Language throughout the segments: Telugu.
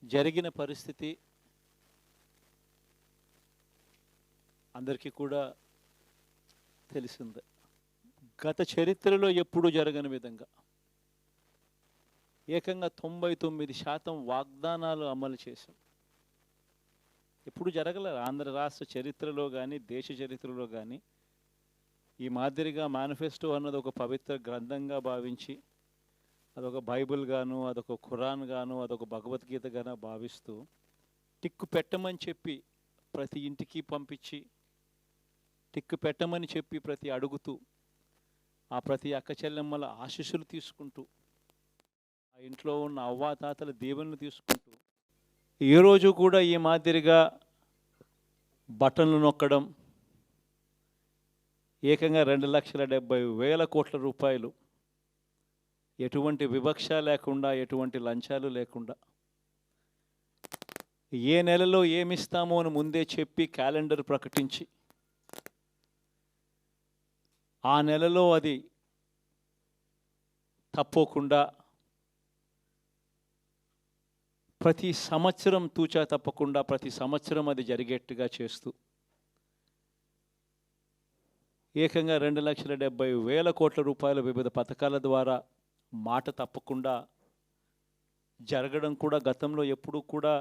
జరిగిన పరిస్థితి అందరికీ కూడా తెలిసిందే. గత చరిత్రలో ఎప్పుడూ జరగని విధంగా ఏకంగా 99% వాగ్దానాలు అమలు చేశాం. ఎప్పుడు జరగలేదు ఆంధ్ర రాష్ట్ర చరిత్రలో కానీ దేశ చరిత్రలో కానీ ఈ మాదిరిగా మేనిఫెస్టో అన్నది ఒక పవిత్ర గ్రంథంగా భావించి అదొక బైబిల్ గాను, అదొక ఖురాన్ గాను, అదొక భగవద్గీత గాను భావిస్తూ టిక్కు పెట్టమని చెప్పి ప్రతి ఇంటికి పంపించి టిక్కు పెట్టమని చెప్పి ప్రతి అడుగుతూ ఆ ప్రతి అక్క చెల్లెమ్మల ఆశీస్సులు తీసుకుంటూ ఆ ఇంట్లో ఉన్న అవ్వాతాతల దీవెనలు తీసుకుంటూ ఏ రోజు కూడా ఈ మాదిరిగా బటన్లు నొక్కడం ఏకంగా 2,70,000 కోట్ల రూపాయలు ఎటువంటి వివక్ష లేకుండా ఎటువంటి లంచాలు లేకుండా ఏ నెలలో ఏమిస్తామో అని ముందే చెప్పి క్యాలెండర్ ప్రకటించి ఆ నెలలో అది తప్పకుండా ప్రతి సంవత్సరం తూచా తప్పకుండా ప్రతి సంవత్సరం అది జరిగేట్టుగా చేస్తూ ఏకంగా 2,70,000 కోట్ల రూపాయల వివిధ పథకాల ద్వారా మాట తప్పకుండా జరగడం కూడా గతంలో ఎప్పుడూ కూడా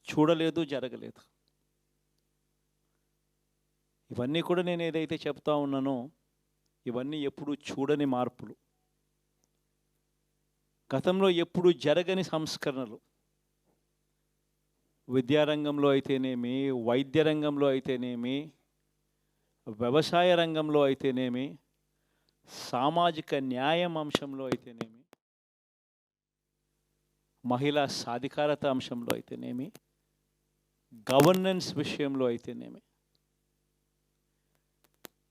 చూడలేదు, జరగలేదు. ఇవన్నీ కూడా నేను ఏదైతే చెప్తా ఉన్నానో ఇవన్నీ ఎప్పుడూ చూడని మార్పులు, గతంలో ఎప్పుడూ జరగని సంస్కరణలు. విద్యారంగంలో అయితేనేమి, వైద్య రంగంలో అయితేనేమి, వ్యవసాయ రంగంలో అయితేనేమి, సామాజిక న్యాయం అంశంలో అయితేనేమి, మహిళా సాధికారత అంశంలో అయితేనేమి, గవర్నెన్స్ విషయంలో అయితేనేమి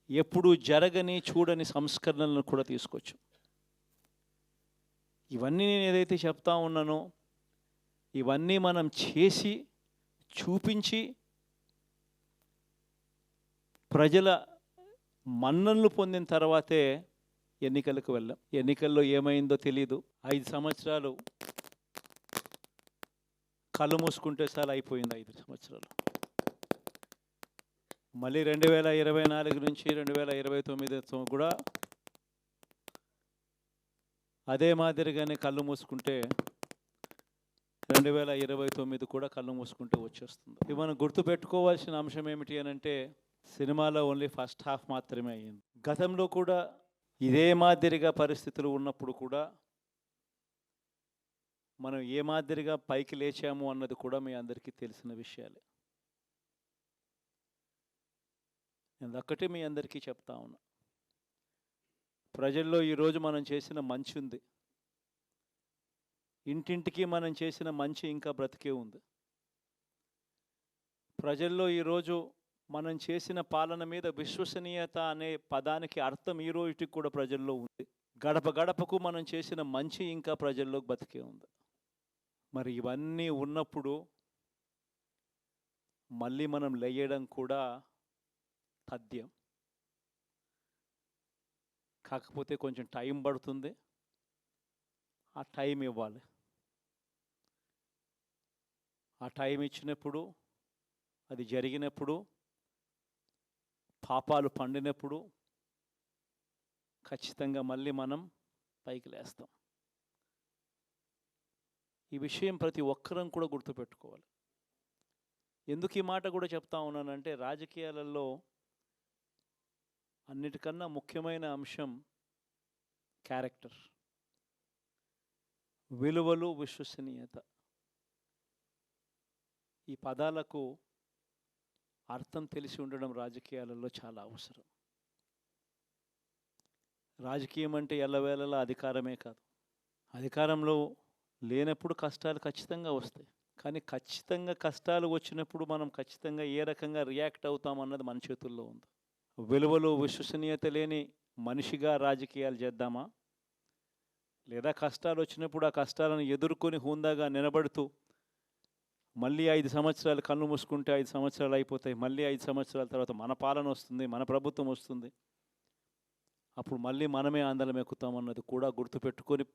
ఎప్పుడు జరగని చూడని సంస్కరణలను కూడా తీసుకొచ్చు. ఇవన్నీ నేను ఏదైతే చెప్తా ఉన్నానో ఇవన్నీ మనం చేసి చూపించి ప్రజల మన్ననలు పొందిన తర్వాతే ఎన్నికలకు వెళ్ళాం. ఎన్నికల్లో ఏమైందో తెలీదు. 5 సంవత్సరాలు కళ్ళు మూసుకుంటే సార్ అయిపోయింది. 5 సంవత్సరాలు మళ్ళీ 2024 నుంచి 2029 కూడా అదే మాదిరిగానే కళ్ళు మూసుకుంటే 2029 కూడా కళ్ళు మూసుకుంటే వచ్చేస్తుంది. ఇవి మనం గుర్తుపెట్టుకోవాల్సిన అంశం ఏమిటి అని అంటే సినిమాలో ఓన్లీ ఫస్ట్ హాఫ్ మాత్రమే అయ్యింది. గతంలో కూడా ఇదే మాదిరిగా పరిస్థితులు ఉన్నప్పుడు కూడా మనం ఏ మాదిరిగా పైకి లేచాము అన్నది కూడా మీ అందరికీ తెలిసిన విషయాలే. నేను ఒక్కటే మీ అందరికీ చెప్తా ఉన్నా, ప్రజల్లో ఈరోజు మనం చేసిన మంచి ఉంది. ఇంటింటికి మనం చేసిన మంచి ఇంకా బ్రతికే ఉంది. ప్రజల్లో ఈరోజు మనం చేసిన పాలన మీద విశ్వసనీయత అనే పదానికి అర్థం ఈ రోజుకి కూడా ప్రజల్లో ఉంది. గడప గడపకు మనం చేసిన మంచి ఇంకా ప్రజల్లో బతికే ఉంది. మరి ఇవన్నీ ఉన్నప్పుడు మళ్ళీ మనం లేయడం కూడా తథ్యం. కాకపోతే కొంచెం టైం పడుతుంది, ఆ టైం ఇవ్వాలి. ఆ టైం ఇచ్చినప్పుడు, అది జరిగినప్పుడు, పాపాలు పండినప్పుడు ఖచ్చితంగా మళ్ళీ మనం పైకి లేస్తాం. ఈ విషయం ప్రతి ఒక్కరం కూడా గుర్తుపెట్టుకోవాలి. ఎందుకు ఈ మాట కూడా చెప్తా ఉన్నానంటే రాజకీయాలలో అన్నిటికన్నా ముఖ్యమైన అంశం క్యారెక్టర్, విలువలు, విశ్వసనీయత. ఈ పదాలకు అర్థం తెలిసి ఉండడం రాజకీయాలలో చాలా అవసరం. రాజకీయం అంటే ఎల్లవేళలా అధికారమే కాదు. అధికారంలో లేనప్పుడు కష్టాలు ఖచ్చితంగా వస్తాయి. కానీ ఖచ్చితంగా కష్టాలు వచ్చినప్పుడు మనం ఖచ్చితంగా ఏ రకంగా రియాక్ట్ అవుతామన్నది మన చేతుల్లో ఉంది. విలువలు, విశ్వసనీయత లేని మనిషిగా రాజకీయాలు చేద్దామా, లేదా కష్టాలు వచ్చినప్పుడు ఆ కష్టాలను ఎదుర్కొని హుందాగా నిలబడుతూ మళ్ళీ 5 సంవత్సరాలు కళ్ళు మూసుకుంటే 5 సంవత్సరాలు అయిపోతాయి, మళ్ళీ 5 సంవత్సరాల తర్వాత మన పాలన వస్తుంది, మన ప్రభుత్వం వస్తుంది, అప్పుడు మళ్ళీ మనమే ఆందోళన ఎక్కుతామన్నది కూడా గుర్తుపెట్టుకొని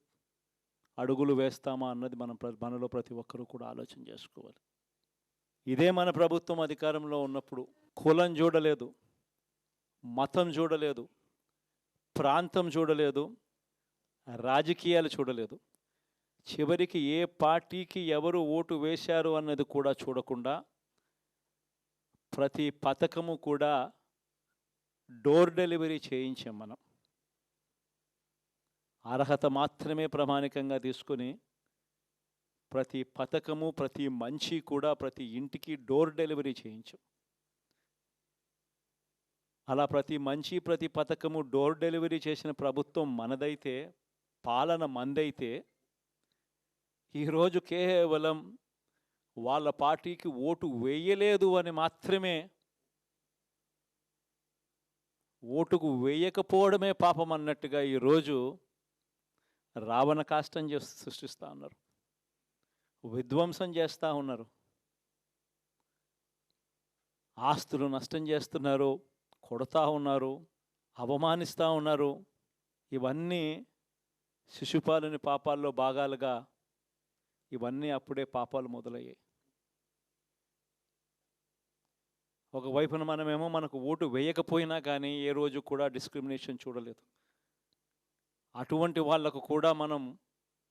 అడుగులు వేస్తామా అన్నది మనలో ప్రతి ఒక్కరూ కూడా ఆలోచన చేసుకోవాలి. ఇదే మన ప్రభుత్వం అధికారంలో ఉన్నప్పుడు కులం చూడలేదు, మతం చూడలేదు, ప్రాంతం చూడలేదు, రాజకీయాలు చూడలేదు. చివరికి ఏ పార్టీకి ఎవరు ఓటు వేశారు అన్నది కూడా చూడకుండా ప్రతి పథకము కూడా డోర్ డెలివరీ చేయించాం మనం. అర్హత మాత్రమే ప్రామాణికంగా తీసుకొని ప్రతి పథకము, ప్రతి మంచి కూడా ప్రతి ఇంటికి డోర్ డెలివరీ చేయించాం. అలా ప్రతి మంచి, ప్రతి పథకము డోర్ డెలివరీ చేసిన ప్రభుత్వం మనదైతే, పాలన మందైతే, ఈరోజు కేవలం వాళ్ళ పార్టీకి ఓటు వేయలేదు అని మాత్రమే, ఓటుకు వేయకపోవడమే పాపం అన్నట్టుగా ఈరోజు రావణ కాష్టం సృష్టిస్తూ ఉన్నారు, విధ్వంసం చేస్తూ ఉన్నారు, ఆస్తులు నష్టం చేస్తున్నారు, కొడతా ఉన్నారు, అవమానిస్తూ ఉన్నారు. ఇవన్నీ శిశుపాలుని పాపాల్లో భాగాలుగా ఇవన్నీ అప్పుడే పాపాలు మొదలయ్యాయి. ఒకవైపున మనమేమో మనకు ఓటు వేయకపోయినా కానీ ఏ రోజు కూడా డిస్క్రిమినేషన్ చూడలేదు. అటువంటి వాళ్లకు కూడా మనం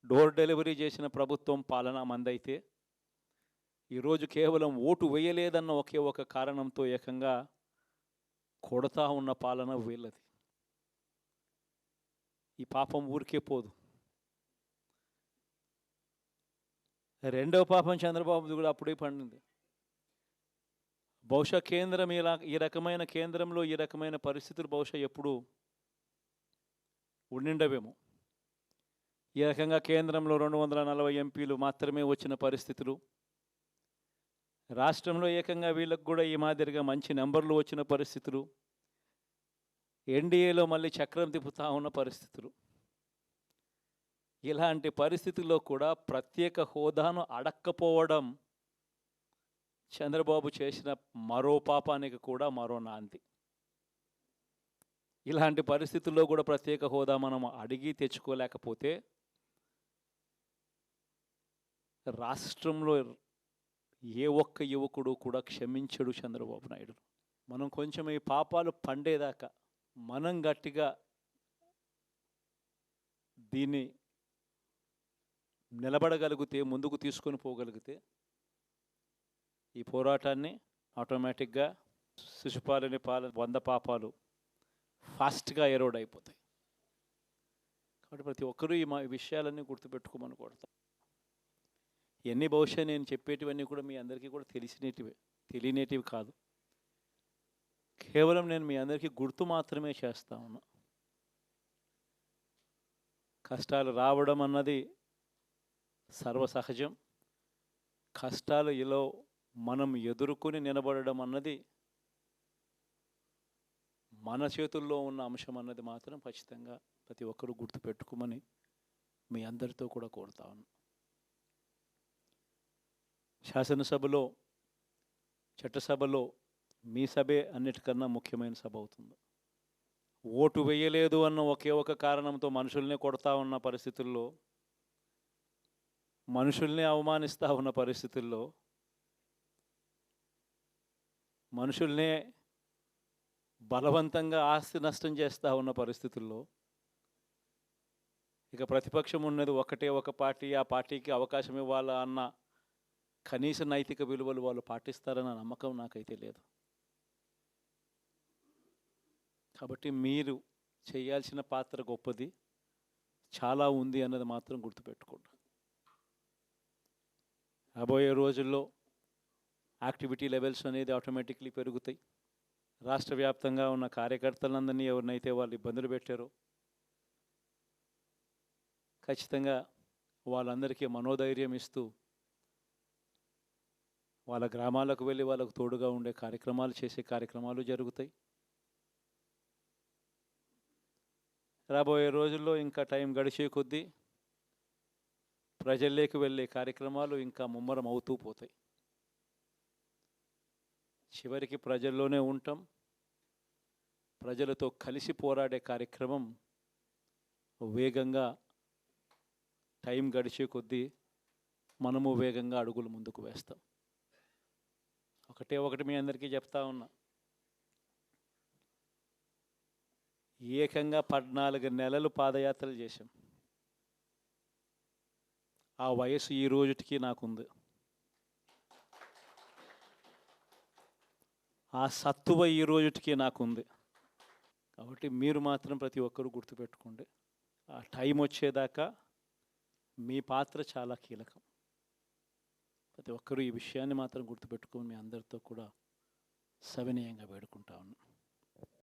డోర్ డెలివరీ చేసిన ప్రభుత్వం పాలన మందైతే, ఈరోజు కేవలం ఓటు వేయలేదన్న ఒకే ఒక కారణంతో ఏకంగా కొడతా ఉన్న పాలన వీళ్ళది. ఈ పాపం ఊరికే పోదు. రెండవ పాపం చంద్రబాబుది కూడా అప్పుడే పండింది. బహుశా కేంద్రం ఈ రకమైన కేంద్రంలో ఈ రకమైన పరిస్థితులు బహుశా ఎప్పుడు ఉండిండవేమో. ఈ రకంగా కేంద్రంలో 240 ఎంపీలు మాత్రమే వచ్చిన పరిస్థితులు, రాష్ట్రంలో ఏకంగా వీళ్ళకు కూడా ఈ మాదిరిగా మంచి నెంబర్లు వచ్చిన పరిస్థితులు, ఎన్డీఏలో మళ్ళీ చక్రం తిప్పుతా ఉన్న పరిస్థితులు. ఇలాంటి పరిస్థితుల్లో కూడా ప్రత్యేక హోదాను అడక్కపోవడం చంద్రబాబు చేసిన మరో పాపానికి కూడా మరో నాంది. ఇలాంటి పరిస్థితుల్లో కూడా ప్రత్యేక హోదా మనం అడిగి తెచ్చుకోలేకపోతే రాష్ట్రంలో ఏ ఒక్క యువకుడు కూడా క్షమించడు చంద్రబాబు నాయుడు. మనం కొంచెం ఈ పాపాలు పండేదాకా మనం గట్టిగా దీన్ని నిలబడగలిగితే, ముందుకు తీసుకొని పోగలిగితే ఈ పోరాటాన్ని ఆటోమేటిక్గా శిశుపాలుని 100 పాపాలు ఫాస్ట్గా ఎరోడ్ అయిపోతాయి. కాబట్టి ప్రతి ఒక్కరూ ఈ విషయాలన్నీ గుర్తుపెట్టుకోమని కోరుతాం. ఇవన్నీ బహుశా నేను చెప్పేటివన్నీ కూడా మీ అందరికీ కూడా తెలియనేటివి కాదు. కేవలం నేను మీ అందరికీ గుర్తు మాత్రమే చేస్తా ఉన్నా. కష్టాలు రావడం అన్నది సర్వసహజం. కష్టాలు ఇలా మనం ఎదుర్కొని నిలబడడం అన్నది మన చేతుల్లో ఉన్న అంశం అన్నది మాత్రం ఖచ్చితంగా ప్రతి ఒక్కరూ గుర్తుపెట్టుకోమని మీ అందరితో కూడా కోరుతా ఉన్నా. శాసనసభలో, చట్టసభలో మీ సభే అన్నిటికన్నా ముఖ్యమైన సభ అవుతుంది. ఓటు వేయలేదు అన్న ఒకే ఒక కారణంతో మనుషుల్ని కొడతా ఉన్న పరిస్థితుల్లో, మనుషుల్ని అవమానిస్తూ ఉన్న పరిస్థితుల్లో, మనుషుల్నే బలవంతంగా ఆస్తి నష్టం చేస్తూ ఉన్న పరిస్థితుల్లో ఇక ప్రతిపక్షం ఉన్నది ఒకటే ఒక పార్టీ, ఆ పార్టీకి అవకాశం ఇవ్వాలా అన్న కనీస నైతిక విలువలు వాళ్ళు పాటిస్తారన్న నమ్మకం నాకైతే లేదు. కాబట్టి మీరు చేయాల్సిన పాత్ర గొప్పది, చాలా ఉంది అన్నది మాత్రం గుర్తుపెట్టుకోండి. రాబోయే రోజుల్లో యాక్టివిటీ లెవెల్స్ అనేది ఆటోమేటిక్లీ పెరుగుతాయి. రాష్ట్ర వ్యాప్తంగా ఉన్న కార్యకర్తలందరినీ ఎవరినైతే వాళ్ళు ఇబ్బందులు పెట్టారో ఖచ్చితంగా వాళ్ళందరికీ మనోధైర్యం ఇస్తూ వాళ్ళ గ్రామాలకు వెళ్ళి వాళ్ళకు తోడుగా ఉండే చేసే కార్యక్రమాలు జరుగుతాయి. రాబోయే రోజుల్లో ఇంకా టైం గడిచే కొద్దీ ప్రజల్లోకి వెళ్ళే కార్యక్రమాలు ఇంకా ముమ్మరం అవుతూ పోతాయి. చివరికి ప్రజల్లోనే ఉంటాం. ప్రజలతో కలిసి పోరాడే కార్యక్రమం వేగంగా టైం గడిచే కొద్దీ మనము వేగంగా అడుగులు ముందుకు వేస్తాం. ఒకటి మీ అందరికీ చెప్తా ఉన్నా, ఏకంగా 14 నెలలు పాదయాత్రలు చేశాం. ఆ వయసు ఈ రోజుటికి నాకుంది. ఆ సత్తువ ఈ రోజుటికి నాకుంది. కాబట్టి మీరు మాత్రం ప్రతి ఒక్కరూ గుర్తుపెట్టుకోండి, ఆ టైం వచ్చేదాకా మీ పాత్ర చాలా కీలకం. ప్రతి ఒక్కరూ ఈ విషయాన్ని మాత్రం గుర్తుపెట్టుకొని మీ అందరితో కూడా సవినయంగా వేడుకుంటా ఉన్నాను.